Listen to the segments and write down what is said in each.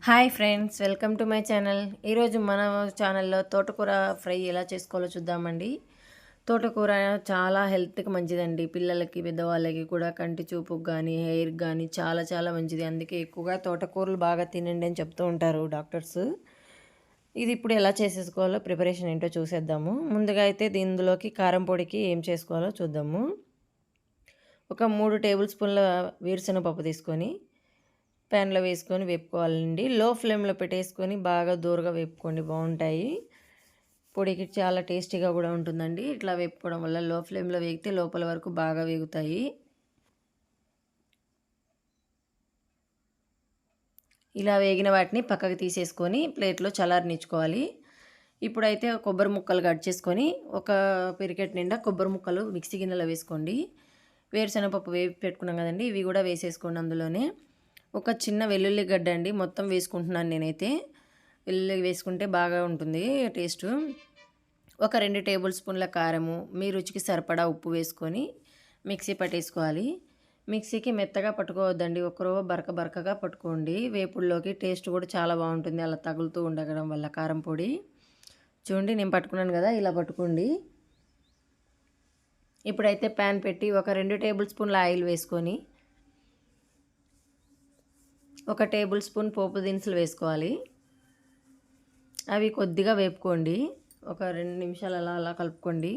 Hi friends, welcome to my channel. ఈరోజు మన ఛానల్లో తోటకూర ఫ్రై ఎలా చేసుకోవాలో చూద్దామండి. తోటకూర చాలా హెల్త్కి మంచిదండి. పిల్లలకి, పెద్దవాళ్ళకి కూడా కంటి చూపుకి కానీ, హెయిర్కి కానీ చాలా చాలా మంచిది. అందుకే ఎక్కువగా తోటకూరలు బాగా తినండి అని చెప్తూ ఉంటారు డాక్టర్స్. ఇది ఇప్పుడు ఎలా చేసేసుకోవాలో ప్రిపరేషన్ ఏంటో చూసేద్దాము. ముందుగా అయితే ఇందులోకి కారం పొడికి ఏం చేసుకోవాలో చూద్దాము. ఒక 3 టేబుల్ స్పూన్ల వేరుశనగపప్పు తీసుకొని ప్యాన్లో వేసుకొని వేపుకోవాలండి. లో ఫ్లేమ్లో పెట్టేసుకొని బాగా దూరగా వేపుకోండి, బాగుంటాయి. పొడికి చాలా టేస్టీగా కూడా ఉంటుందండి. ఇట్లా వేపుకోవడం వల్ల లో ఫ్లేమ్లో వేగితే లోపల వరకు బాగా వేగుతాయి. ఇలా వేగిన వాటిని పక్కకు తీసేసుకొని ప్లేట్లో చల్లారనిచ్చుకోవాలి. ఇప్పుడైతే కొబ్బరి ముక్కలు కట్ చేసుకొని ఒక పిరికెట్ నిండా కొబ్బరి ముక్కలు మిక్సీ గిన్నెలో వేసుకోండి. వేరుశనగపప్పు వేపి పెట్టుకున్నాం కదండి, ఇవి కూడా వేసేసుకోండి. అందులోనే ఒక చిన్న వెల్లుల్లి గడ్డ అండి మొత్తం వేసుకుంటున్నాను నేనైతే. వెల్లుల్లి వేసుకుంటే బాగా ఉంటుంది టేస్ట్. ఒక 2 టేబుల్ స్పూన్ల కారము, మీ రుచికి సరిపడా ఉప్పు వేసుకొని మిక్సీ పట్టేసుకోవాలి. మిక్సీకి మెత్తగా పట్టుకోవద్దండి, ఒకరో బరకగా పట్టుకోండి. వేపుల్లోకి టేస్ట్ కూడా చాలా బాగుంటుంది అలా తగులుతూ ఉండడం వల్ల. కారం పొడి చూడండి, నేను పట్టుకున్నాను కదా, ఇలా పట్టుకోండి. ఇప్పుడైతే ప్యాన్ పెట్టి ఒక 2 టేబుల్ స్పూన్ల ఆయిల్ వేసుకొని ఒక టేబుల్ స్పూన్ పోపు దినుసులు వేసుకోవాలి. అవి కొద్దిగా వేపుకోండి, ఒక 2 నిమిషాలు అలా కలుపుకోండి.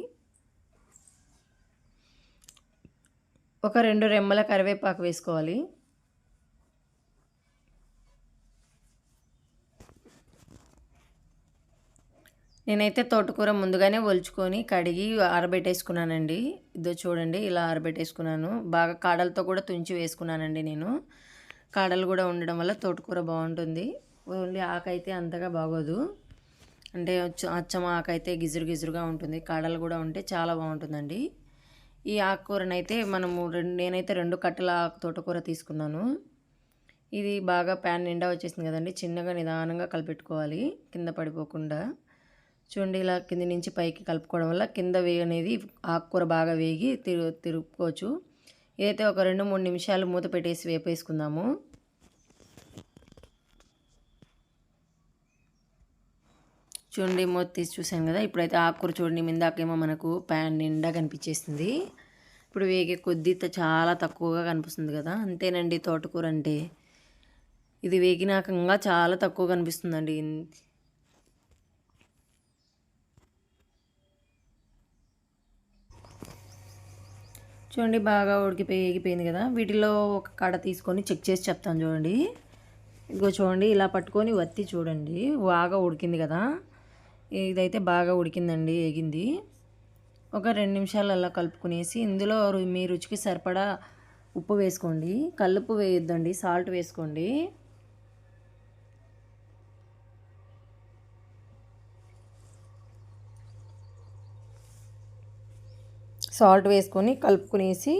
ఒక 2 రెమ్మల కరివేపాకు వేసుకోవాలి. నేనైతే తోటకూర ముందుగానే ఒలుచుకొని కడిగి ఆరబెట్టేసుకున్నానండి. ఇదో చూడండి, ఇలా ఆరబెట్టేసుకున్నాను. బాగా కాడలతో కూడా తుంచి వేసుకున్నానండి నేను. కాడలు కూడా ఉండడం వల్ల తోటకూర బాగుంటుంది. ఓన్లీ ఆకైతే అంతగా బాగోదు, అంటే అచ్చం ఆకైతే గిజురుగా ఉంటుంది. కాడలు కూడా ఉంటే చాలా బాగుంటుందండి. ఈ ఆకుకూరనైతే నేనైతే 2 కట్టల తోటకూర తీసుకున్నాను. ఇది బాగా ప్యాన్ నిండా వచ్చేసింది కదండి, చిన్నగా నిదానంగా కలిపెట్టుకోవాలి కింద పడిపోకుండా. చూడండి, ఇలా కింది నుంచి పైకి కలుపుకోవడం వల్ల కింద అనేది ఆకుకూర బాగా వేగి తిరుపుకోవచ్చు. ఇదైతే ఒక 2-3 నిమిషాలు మూత పెట్టేసి వేపేసుకుందాము. చూడండి, మూత తీసి చూసాను కదా. ఇప్పుడైతే ఆకుకూర చూడండి, ఇందాకేమో మనకు ప్యాన్ నిండా కనిపించేస్తుంది. ఇప్పుడు వేగే కొద్దీ చాలా తక్కువగా కనిపిస్తుంది కదా. అంతేనండి తోటకూర అంటే. ఇది వేగినాకంగా చాలా తక్కువ కనిపిస్తుందండి. చూడండి, బాగా వేగిపోయింది కదా. వీటిలో ఒక కాడ తీసుకొని చెక్ చేసి చెప్తాను చూడండి. ఇదిగో చూడండి, ఇలా పట్టుకొని వత్తి చూడండి, బాగా ఉడికింది కదా. ఇదైతే బాగా ఉడికిందండి, వేగింది. ఒక 2 నిమిషాలు అలా కలుపుకునేసి ఇందులో మీ రుచికి సరిపడా ఉప్పు వేసుకోండి. కల్లుప్పు వేయొద్దండి, సాల్ట్ వేసుకోండి. సాల్ట్ వేసుకొని కలుపుకునేసి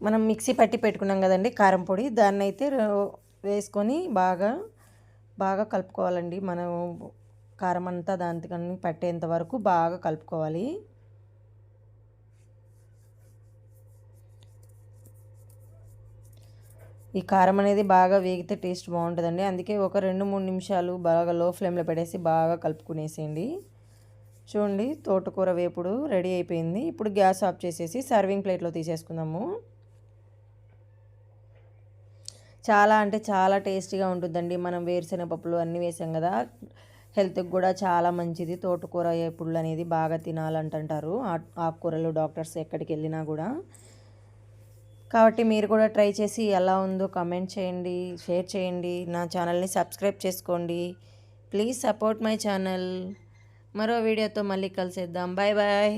మనం మిక్సీ పట్టి పెట్టుకున్నాం కదండి కారం పొడి, దాన్ని అయితే వేసుకొని బాగా కలుపుకోవాలండి. మనం కారం అంతా దానికి పట్టేంత వరకు బాగా కలుపుకోవాలి. ఈ కారం అనేది బాగా వేగితే టేస్ట్ బాగుంటుందండి. అందుకే ఒక 2-3 నిమిషాలు బాగా లో ఫ్లేమ్లో పెట్టేసి బాగా కలుపుకునేసేయండి. చూడండి, తోటకూర వేపుడు రెడీ అయిపోయింది. ఇప్పుడు గ్యాస్ ఆఫ్ చేసేసి సర్వింగ్ ప్లేట్లో తీసేసుకుందాము. చాలా అంటే చాలా టేస్టీగా ఉంటుందండి. మనం వేరుశనగపప్పులు అన్నీ వేసాం కదా, హెల్త్కి కూడా చాలా మంచిది. తోటకూర వేపుళ్ళు అనేది బాగా తినాలంటుంటారు ఆకుకూరలు డాక్టర్స్ ఎక్కడికి వెళ్ళినా కూడా. కాబట్టి మీరు కూడా ట్రై చేసి ఎలా ఉందో కామెంట్ చేయండి, షేర్ చేయండి. నా ఛానల్ని సబ్స్క్రైబ్ చేసుకోండి. Please support my channel. మరో వీడియోతో మళ్ళీ కలిసేద్దాం. Bye bye.